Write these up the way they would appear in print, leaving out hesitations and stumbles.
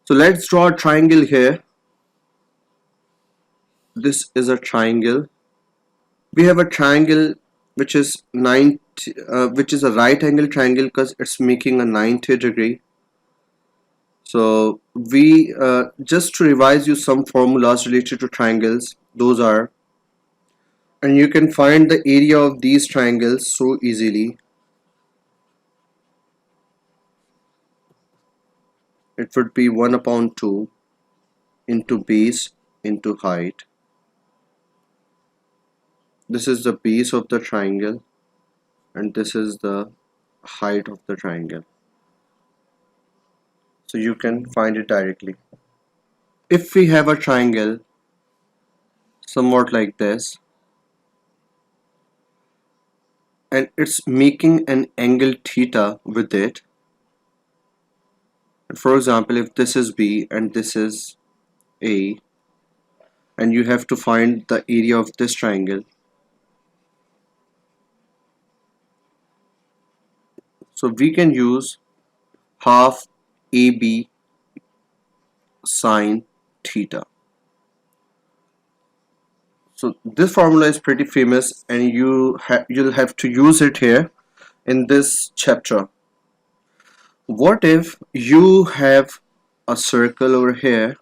So let's draw a triangle here. This is a triangle. We have a triangle which is which is a right angle triangle because it's making a 90 degree. So we just to revise you some formulas related to triangles. Those are, and you can find the area of these triangles so easily. It would be 1 upon 2 into base into height. This is the base of the triangle and this is the height of the triangle. So you can find it directly. If we have a triangle somewhat like this and it's making an angle theta with it, for example, if this is B and this is A, and you have to find the area of this triangle, so we can use half AB sine theta. So this formula is pretty famous and you'll have to use it here in this chapter. What if you have a circle over here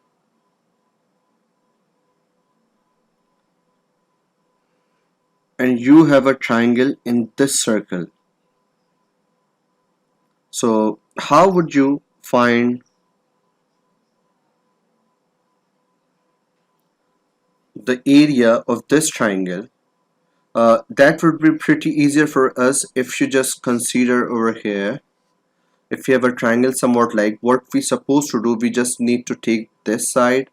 and you have a triangle in this circle? So how would you find the area of this triangle? That would be pretty easier for us if you just consider over here. If you have a triangle somewhat like what we supposed to do, we just need to take this side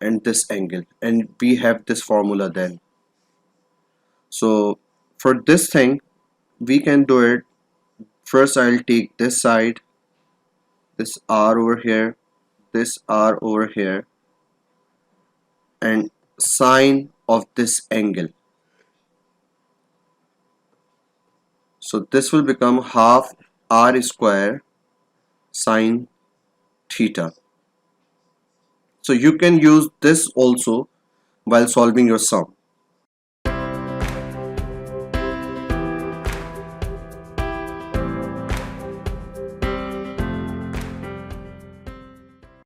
and this angle and we have this formula then. So for this thing we can do it. First I'll take this side, this R over here, this R over here, and sine of this angle. So this will become half R square sine theta. So you can use this also while solving your sum.